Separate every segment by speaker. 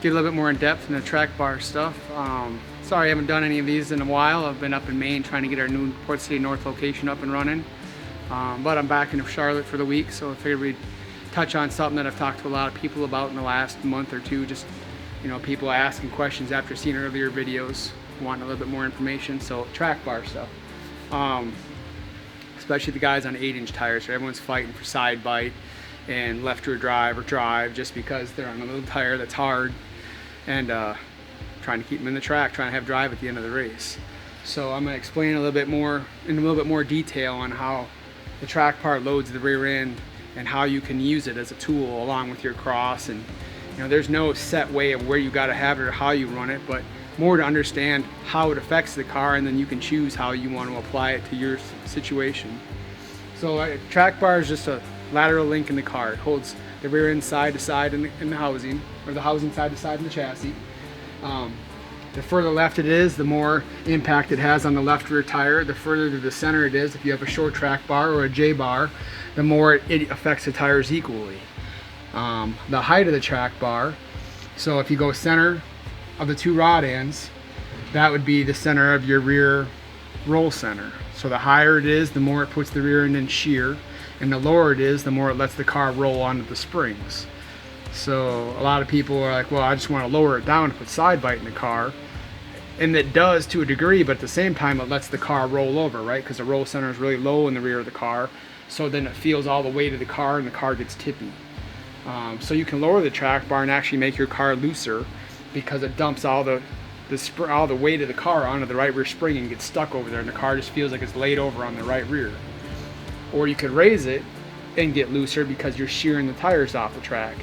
Speaker 1: get a little bit more in depth in the Trackbar stuff. Sorry I haven't done any of these in a while. I've been up in Maine trying to get our new Port City North location up and running. But I'm back in Charlotte for the week, so I figured we'd touch on something that I've talked to a lot of people about in the last month or two. Just, you know, people asking questions after seeing earlier videos, wanting a little bit more information. So Trackbar stuff. Especially the guys on 8-inch tires, so everyone's fighting for side bite and left rear drive or drive just because they're on a little tire that's hard, and trying to keep them in the track, trying to have drive at the end of the race. So I'm going to explain a little bit more in a little bit more detail on how the Trackbar loads the rear end and how you can use it as a tool along with your cross. And you know, there's no set way of where you got to have it or how you run it, but more to understand how it affects the car, and then you can choose how you want to apply it to your situation. So Trackbar is just a lateral link in the car. It holds the rear end side to side in the housing, or the housing side to side in the chassis. The further left it is, the more impact it has on the left rear tire. The further to the center it is, if you have a short Trackbar or a J-bar, the more it affects the tires equally. The height of the Trackbar, so if you go center of the two rod ends, that would be the center of your rear roll center. So the higher it is, the more it puts the rear end in shear, and the lower it is, the more it lets the car roll onto the springs. So a lot of people are like, well, I just want to lower it down to put side bite in the car. And it does to a degree, but at the same time it lets the car roll over, right? Because the roll center is really low in the rear of the car. So then it feels all the weight of the car and the car gets tippy. So you can lower the Trackbar and actually make your car looser, because it dumps all the weight of the car onto the right rear spring and gets stuck over there, and the car just feels like it's laid over on the right rear. Or you could raise it and get looser because you're shearing the tires off the track.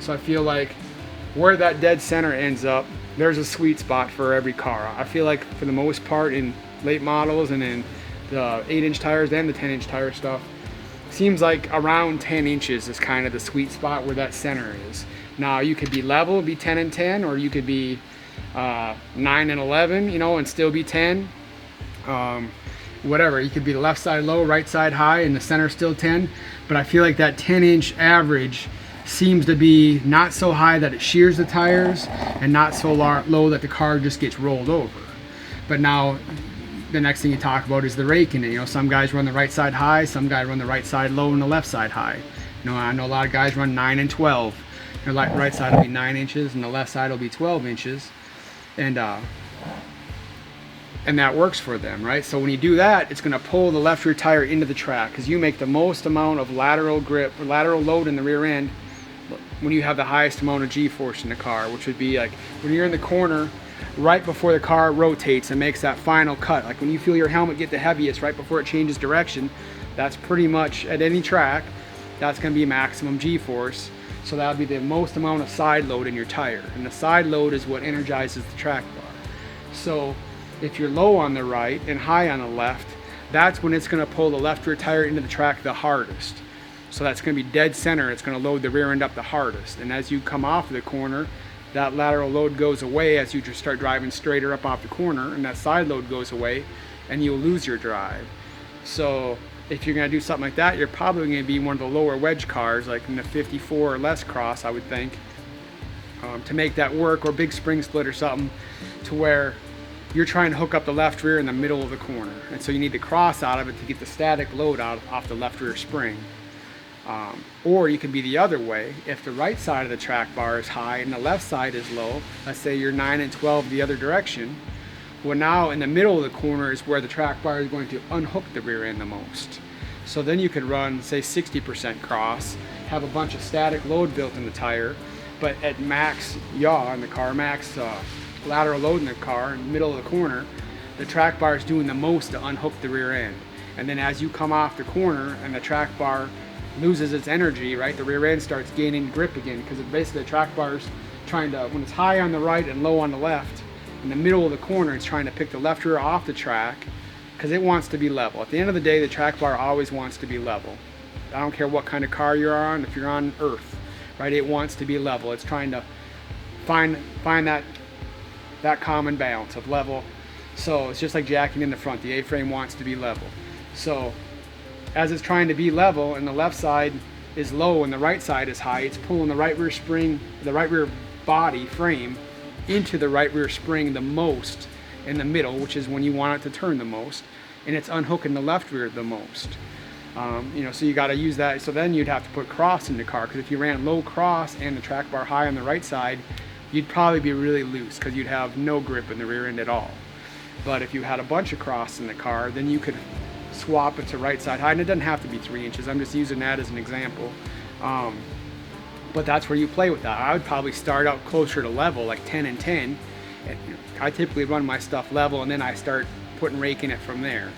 Speaker 1: So I feel like where that dead center ends up, there's a sweet spot for every car. I feel like for the most part in late models and in the 8-inch tires and the 10-inch tire stuff, seems like around 10 inches is kind of the sweet spot where that center is. Now you could be level, be 10 and 10, or you could be 9 and 11, you know, and still be 10. Whatever, you could be the left side low, right side high, and the center still 10. But I feel like that 10-inch average seems to be not so high that it shears the tires, and not so low that the car just gets rolled over. But now the next thing you talk about is the raking. You know, some guys run the right side high, some guys run the right side low and the left side high. You know, I know a lot of guys run 9 and 12. The right side will be 9 inches and the left side will be 12 inches. And that works for them, right? So when you do that, it's going to pull the left rear tire into the track, because you make the most amount of lateral grip or lateral load in the rear end when you have the highest amount of G-force in the car, which would be like when you're in the corner right before the car rotates and makes that final cut. Like when you feel your helmet get the heaviest right before it changes direction, that's pretty much at any track, that's going to be maximum G-force. So that would be the most amount of side load in your tire, and the side load is what energizes the Trackbar. So if you're low on the right and high on the left, that's when it's going to pull the left rear tire into the track the hardest. So that's going to be dead center. It's going to load the rear end up the hardest. And as you come off of the corner, that lateral load goes away as you just start driving straighter up off the corner, and that side load goes away and you'll lose your drive. So if you're going to do something like that, you're probably going to be one of the lower wedge cars, like in the 54 or less cross, I would think, to make that work, or big spring split or something, to where you're trying to hook up the left rear in the middle of the corner. And so you need to cross out of it to get the static load out off the left rear spring. Or you can be the other way. If the right side of the Trackbar is high and the left side is low, let's say you're 9 and 12 the other direction, well, now in the middle of the corner is where the Trackbar is going to unhook the rear end the most. So then you could run, say, 60% cross, have a bunch of static load built in the tire, but at max yaw in the car, max lateral load in the car, in the middle of the corner, the Trackbar is doing the most to unhook the rear end. And then as you come off the corner and the Trackbar loses its energy, right, the rear end starts gaining grip again, because basically the Trackbar is trying to, when it's high on the right and low on the left, in the middle of the corner, it's trying to pick the left rear off the track, because it wants to be level. At the end of the day, the Trackbar always wants to be level. I don't care what kind of car you're on, if you're on Earth, right, it wants to be level. It's trying to find that common balance of level. So it's just like jacking in the front. The A-frame wants to be level. So as it's trying to be level and the left side is low and the right side is high, it's pulling the right rear spring, the right rear body frame into the right rear spring the most in the middle, which is when you want it to turn the most, and it's unhooking the left rear the most. So you got to use that. So then you'd have to put cross in the car, because if you ran low cross and the track bar high on the right side, you'd probably be really loose because you'd have no grip in the rear end at all. But if you had a bunch of cross in the car, then you could swap it to right side high, and it doesn't have to be 3 inches. I'm just using that as an example. But that's where you play with that. I would probably start out closer to level, like 10 and 10. And, I typically run my stuff level, and then I start putting rake in it from there.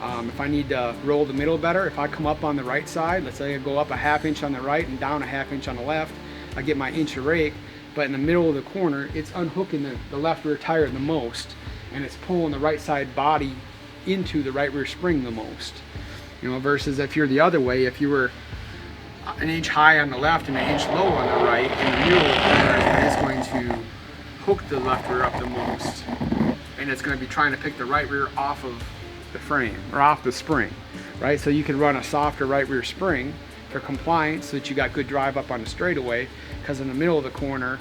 Speaker 1: If I need to roll the middle better, if I come up on the right side, let's say I go up a 1/2 inch on the right and down a 1/2 inch on the left, I get my inch of rake, but in the middle of the corner, it's unhooking the left rear tire the most, and it's pulling the right side body into the right rear spring the most. Versus if you're the other way, if you were an inch high on the left and an inch low on the right, in the middle of the corner, it's going to hook the left rear up the most, and it's going to be trying to pick the right rear off of the frame or off the spring, right? So you can run a softer right rear spring for compliance so that you got good drive up on the straightaway, because in the middle of the corner,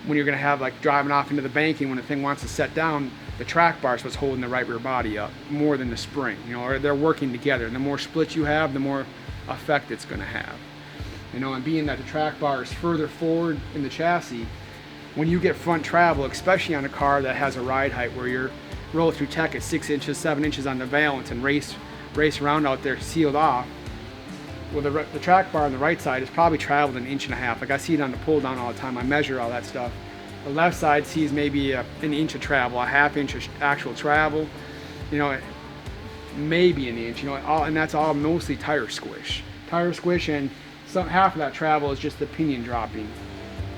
Speaker 1: when you're going to have like driving off into the banking, when the thing wants to set down, the track bar is what's holding the right rear body up more than the spring, or they're working together, and the more split you have, the more effect it's going to have. And being that the track bar is further forward in the chassis, when you get front travel, especially on a car that has a ride height where you're roll through tech at 6 inches, 7 inches on the valance and race around out there sealed off, well, the track bar on the right side has probably traveled 1.5 inches. Like I see it on the pull down all the time. I measure all that stuff. The left side sees maybe 1 inch of travel, a 1/2 inch of actual travel, maybe 1 inch, and that's all mostly tire squish. And half of that travel is just the pinion dropping.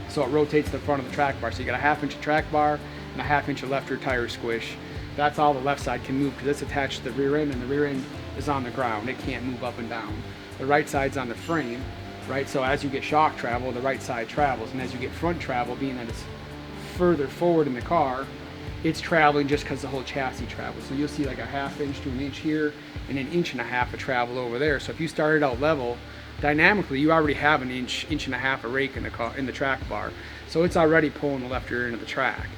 Speaker 1: So it rotates the front of the track bar. So you got a 1/2 inch of track bar and a 1/2 inch of left rear tire squish. That's all the left side can move, because it's attached to the rear end, and the rear end is on the ground. It can't move up and down. The right side's on the frame, right? So as you get shock travel, the right side travels, and as you get front travel, being that it's further forward in the car, it's traveling just because the whole chassis travels. So you'll see like a 1/2 inch to 1 inch here and 1.5 inches of travel over there. So if you started out level, dynamically you already have 1 inch, 1.5 inches of rake in the track bar. So it's already pulling the left rear into the track,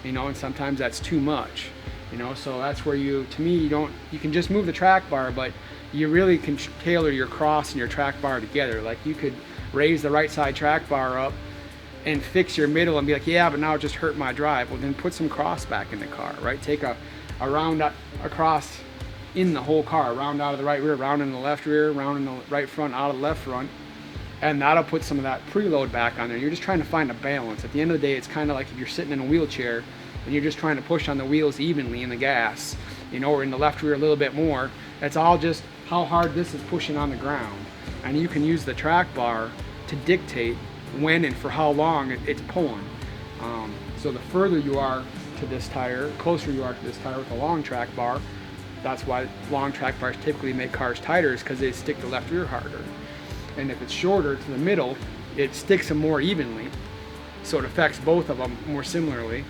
Speaker 1: and sometimes that's too much. So that's where you can just move the track bar, but you really can tailor your cross and your track bar together. Like you could raise the right side track bar up and fix your middle and be like, yeah, but now it just hurt my drive. Well, then put some cross back in the car, right? Take a round across in the whole car, round out of the right rear, round in the left rear, round in the right front, out of the left front, and that'll put some of that preload back on there. You're just trying to find a balance. At the end of the day, it's kind of like if you're sitting in a wheelchair and you're just trying to push on the wheels evenly in the gas, or in the left rear a little bit more. It's all just how hard this is pushing on the ground. And you can use the track bar to dictate when and for how long it's pulling. So the further you are to this tire, closer you are to this tire with a long track bar, that's why long track bars typically make cars tighter, is because they stick the left rear harder. And if it's shorter to the middle, it sticks them more evenly. So it affects both of them more similarly.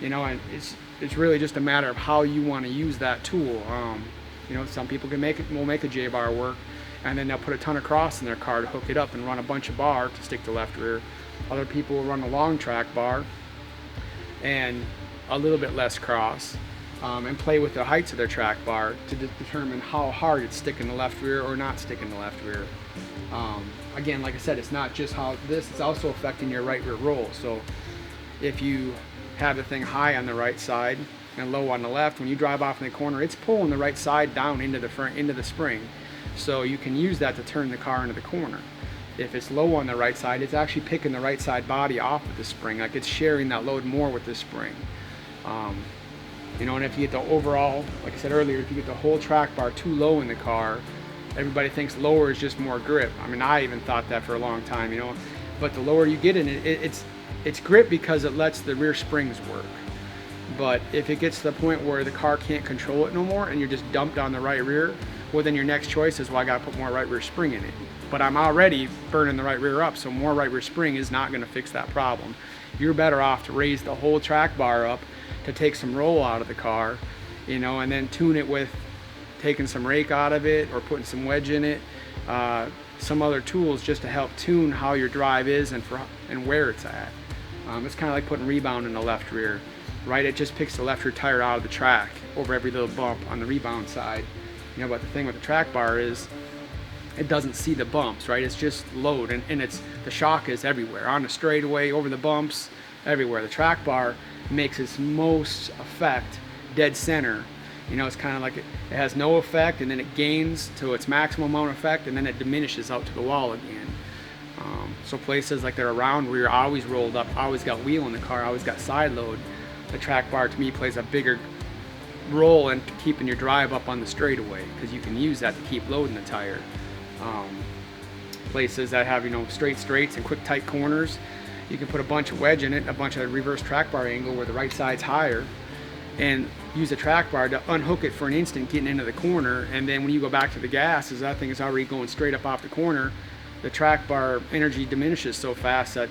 Speaker 1: And it's really just a matter of how you want to use that tool. Some people will make a J-bar work, and then they'll put a ton of cross in their car to hook it up and run a bunch of bar to stick the left rear. Other people will run a long track bar and a little bit less cross, and play with the heights of their track bar to determine how hard it's sticking the left rear or not sticking the left rear. Again, like I said, it's not just it's also affecting your right rear roll. So if you have the thing high on the right side and low on the left, when you drive off in the corner, it's pulling the right side down into the spring. So you can use that to turn the car into the corner. If it's low on the right side, it's actually picking the right side body off of the spring, like it's sharing that load more with the spring. And if you get the overall, like I said earlier, if you get the whole track bar too low in the car, everybody thinks lower is just more grip. I even thought that for a long time, but the lower you get in it, it's grip because it lets the rear springs work. But if it gets to the point where the car can't control it no more and you're just dumped on the right rear, well, then your next choice is, well, I got to put more right rear spring in it. But I'm already burning the right rear up, so more right rear spring is not going to fix that problem. You're better off to raise the whole track bar up to take some roll out of the car, and then tune it with taking some rake out of it or putting some wedge in it, some other tools just to help tune how your drive is and where it's at. It's kind of like putting rebound in the left rear, right? It just picks the left rear tire out of the track over every little bump on the rebound side. But the thing with the track bar is it doesn't see the bumps, right? It's just load, and the shock is everywhere, on the straightaway, over the bumps, everywhere. The track bar makes its most effect dead center. It's kind of like it has no effect, and then it gains to its maximum amount of effect, and then it diminishes out to the wall again. So places like they're around where you're always rolled up, always got wheel in the car, always got side load, the track bar to me plays a bigger role in keeping your drive up on the straightaway, because you can use that to keep loading the tire. Places that have straight straights and quick tight corners, you can put a bunch of wedge in it, a bunch of reverse track bar angle where the right side's higher, and use the track bar to unhook it for an instant getting into the corner, and then when you go back to the gas, as that thing is already going straight up off the corner, the track bar energy diminishes so fast that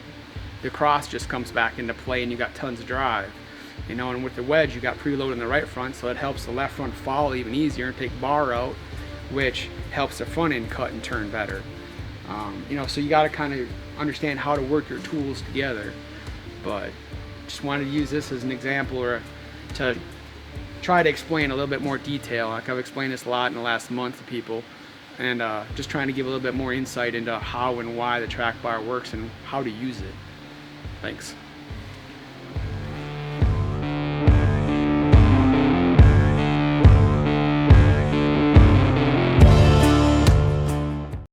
Speaker 1: the cross just comes back into play and you got tons of drive. And with the wedge you got preload in the right front, so it helps the left front fall even easier and take bar out, which helps the front end cut and turn better. So you got to kind of understand how to work your tools together. But just wanted to use this as an example, or to try to explain a little bit more detail. Like I've explained this a lot in the last month to people, and just trying to give a little bit more insight into how and why the track bar works and how to use it. Thanks.